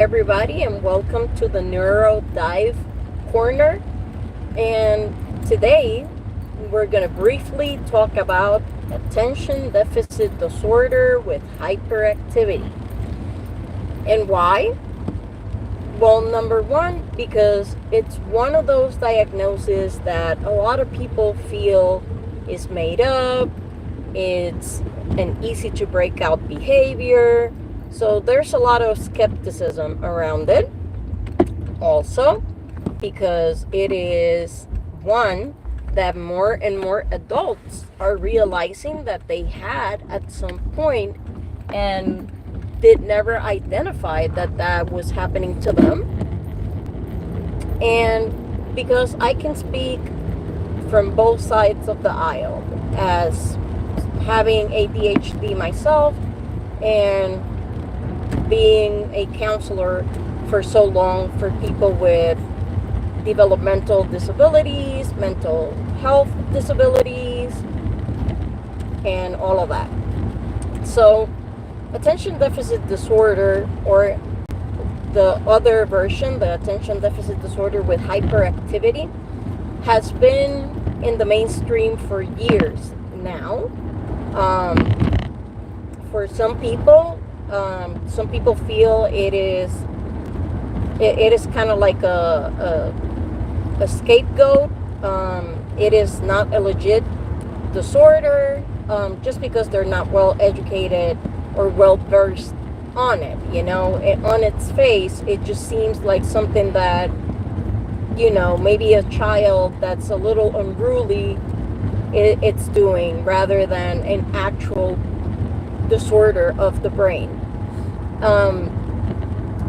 everybody, and welcome to the Neuro Dive Corner. And today we're going to briefly talk about attention deficit disorder with hyperactivity. And why? Well, number one, because it's one of those diagnoses that a lot of people feel is made up, it's an easy to break out behavior. So there's a lot of skepticism around it. Also, because it is one that more and more adults are realizing that they had at some point and did never identify that that was happening to them. And because I can speak from both sides of the aisle as having ADHD myself and being a counselor for so long for people with developmental disabilities, mental health disabilities, and all of that. So, attention deficit disorder, or the other version, the attention deficit disorder with hyperactivity, has been in the mainstream for years now. For some people feel it is kind of like a scapegoat. It is not a legit disorder, just because they're not well educated or well versed on it. On its face, it just seems like something that, maybe a child that's a little unruly it's doing, rather than an actual disorder of the brain.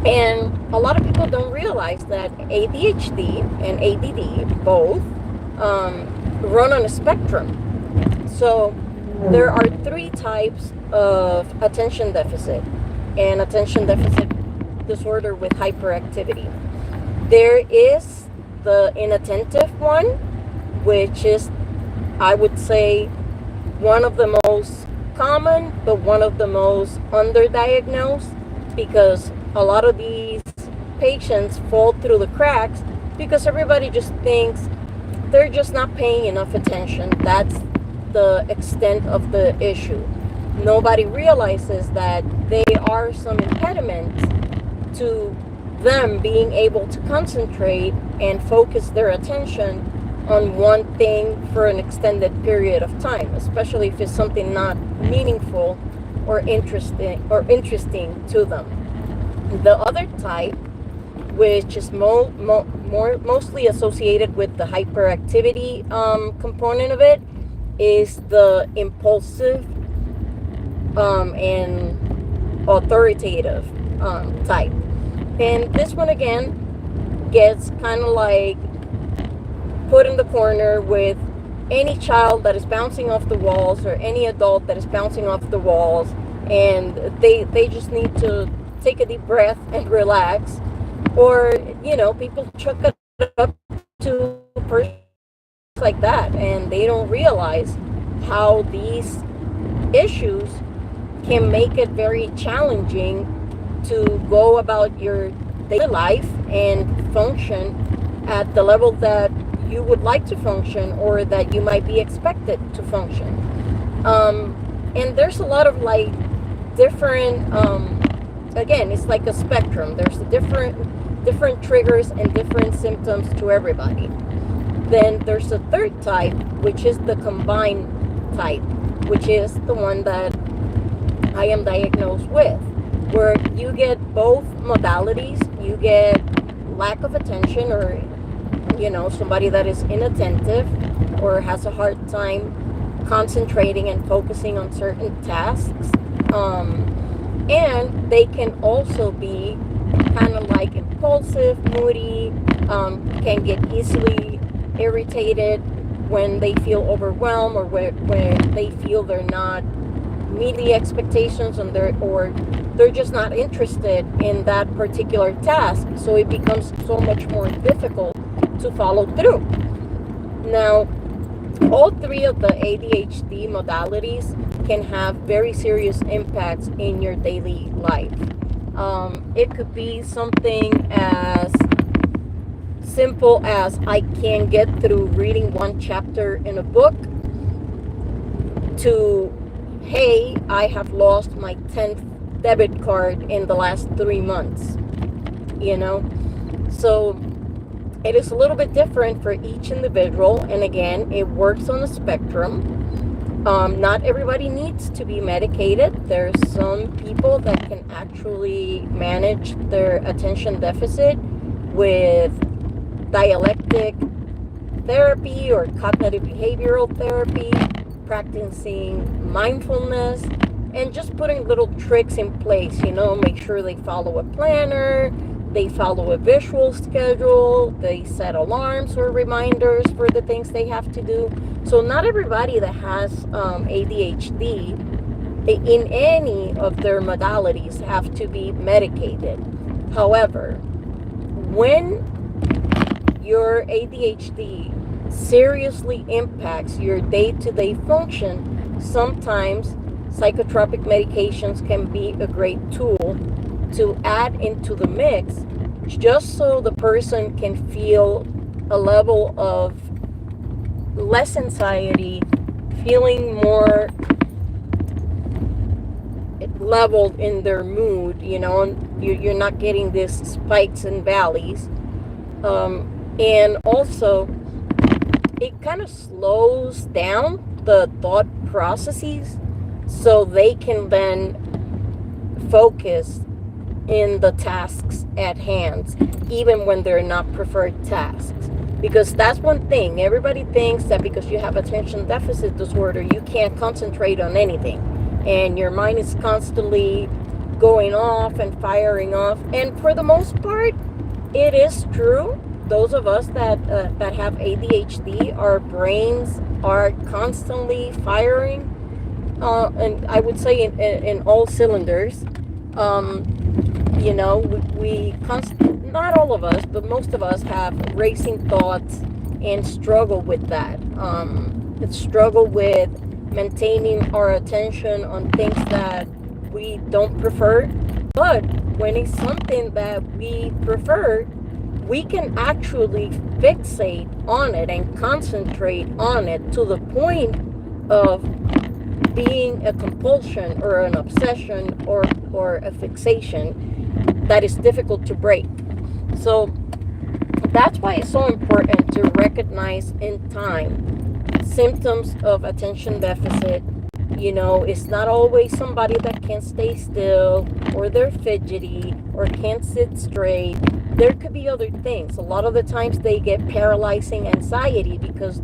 And a lot of people don't realize that ADHD and ADD both run on a spectrum. So there are three types of attention deficit and attention deficit disorder with hyperactivity. There is the inattentive one, which is, I would say, one of the most common, but one of the most underdiagnosed, because a lot of these patients fall through the cracks because everybody just thinks they're just not paying enough attention. That's the extent of the issue. Nobody realizes that there are some impediments to them being able to concentrate and focus their attention on one thing for an extended period of time, especially if it's something not meaningful or interesting to them. The other type, which is mostly associated with the hyperactivity component of it, is the impulsive and authoritative type. And this one again gets kind of like put in the corner with any child that is bouncing off the walls, or any adult that is bouncing off the walls, and they just need to take a deep breath and relax. Or people chuck it up to persons like that, and they don't realize how these issues can make it very challenging to go about your daily life and function at the level that you would like to function, or that you might be expected to function. And there's a lot of different, again, it's like a spectrum. There's different triggers and different symptoms to everybody. Then there's a third type, which is the combined type, which is the one that I am diagnosed with, where you get both modalities. You get lack of attention, or somebody that is inattentive or has a hard time concentrating and focusing on certain tasks. And they can also be kind of like impulsive, moody, can get easily irritated when they feel overwhelmed, or when they feel they're not meeting the expectations, and they're just not interested in that particular task. So it becomes so much more difficult to follow through. Now, all three of the ADHD modalities can have very serious impacts in your daily life. It could be something as simple as I can't get through reading one chapter in a book to, hey, I have lost my 10th debit card in the last 3 months, you know? So it is a little bit different for each individual, and again, it works on a spectrum. Not everybody needs to be medicated. There's some people that can actually manage their attention deficit with dialectic therapy or cognitive behavioral therapy, practicing mindfulness, and just putting little tricks in place, make sure they follow a planner, they follow a visual schedule, they set alarms or reminders for the things they have to do. So not everybody that has ADHD in any of their modalities have to be medicated. However, when your ADHD seriously impacts your day-to-day function, sometimes psychotropic medications can be a great tool to add into the mix, just so the person can feel a level of less anxiety, feeling more leveled in their mood, and you're not getting these spikes and valleys. And also, it kind of slows down the thought processes so they can then focus in the tasks at hand, even when they're not preferred tasks. Because that's one thing. Everybody thinks that because you have attention deficit disorder, you can't concentrate on anything. And your mind is constantly going off and firing off. And for the most part, it is true. Those of us that have ADHD, our brains are constantly firing, and I would say in all cylinders. Not all of us, but most of us have racing thoughts and struggle with that. Struggle with maintaining our attention on things that we don't prefer. But when it's something that we prefer, we can actually fixate on it and concentrate on it to the point of being a compulsion or an obsession or a fixation that is difficult to break. So that's why it's so important to recognize in time symptoms of attention deficit. It's not always somebody that can't stay still, or they're fidgety, or can't sit straight. There could be other things. A lot of the times they get paralyzing anxiety because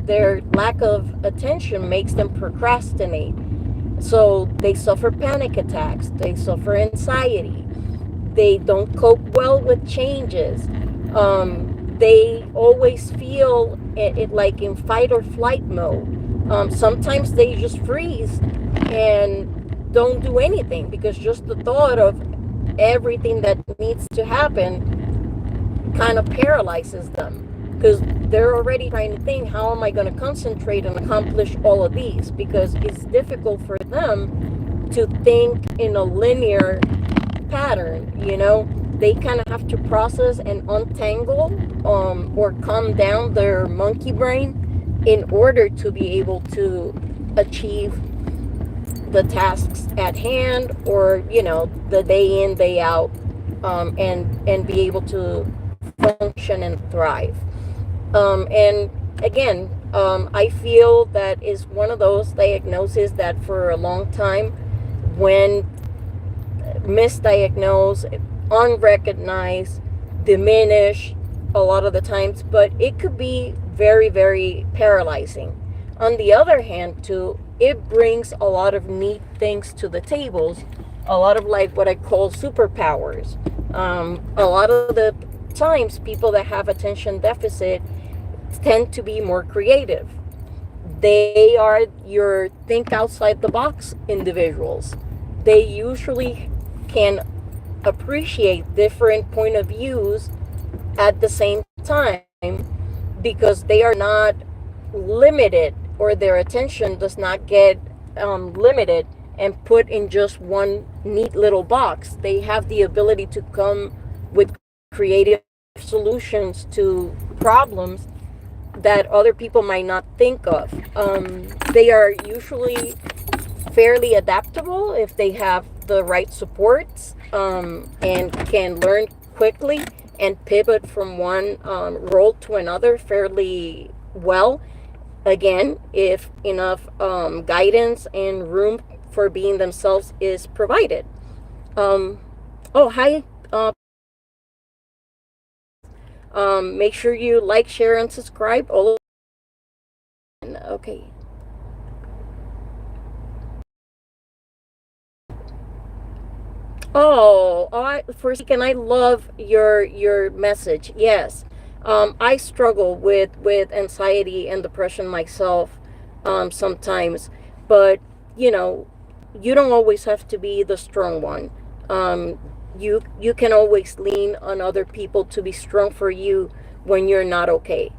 their lack of attention makes them procrastinate. So they suffer panic attacks, they suffer anxiety, they don't cope well with changes. They always feel it like in fight or flight mode. Sometimes they just freeze and don't do anything because just the thought of everything that needs to happen kind of paralyzes them, because they're already trying to think, how am I going to concentrate and accomplish all of these? Because it's difficult for them to think in a linear pattern. They kind of have to process and untangle or calm down their monkey brain in order to be able to achieve the tasks at hand, or the day in, day out, and be able to function and thrive. And again, I feel that is one of those diagnoses that for a long time, when misdiagnosed, unrecognized, diminish a lot of the times, but it could be very, very paralyzing. On the other hand, too, it brings a lot of neat things to the tables, a lot of what I call superpowers. A lot of the times, people that have attention deficit tend to be more creative. They are your think outside the box individuals. They usually can appreciate different point of views at the same time, because they are not limited, or their attention does not get limited and put in just one neat little box. They have the ability to come with creative solutions to problems that other people might not think of. They are usually fairly adaptable if they have the right supports, and can learn quickly and pivot from one role to another fairly well. Again, if enough guidance and room for being themselves is provided. Um, oh, hi. Make sure you like, share, and subscribe. All okay. Oh, for a second, I love your message. Yes, I struggle with anxiety and depression myself, sometimes, but you know, you don't always have to be the strong one. Um, you can always lean on other people to be strong for you when you're not okay,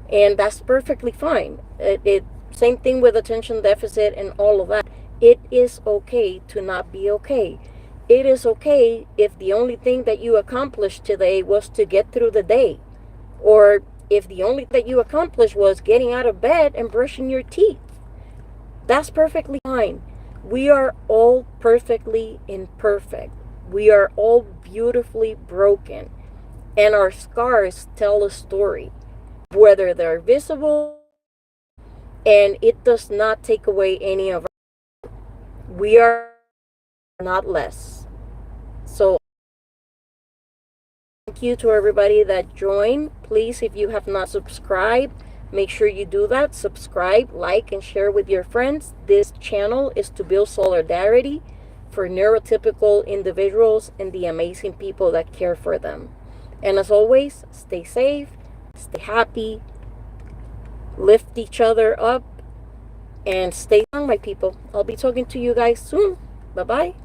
and that's perfectly fine. It same thing with attention deficit and all of that. It is okay to not be okay. It is okay if the only thing that you accomplished today was to get through the day, or if the only thing that you accomplished was getting out of bed and brushing your teeth. That's perfectly fine. We are all perfectly imperfect. We are all beautifully broken, and our scars tell a story, whether they're visible, and it does not take away any of our. We are not less. So thank you to everybody that joined. Please, if you have not subscribed, make sure you do that. Subscribe, like, and share with your friends. This channel is to build solidarity for neurotypical individuals and the amazing people that care for them. And as always, stay safe, stay happy, lift each other up, and stay strong, my people. I'll be talking to you guys soon. Bye-bye.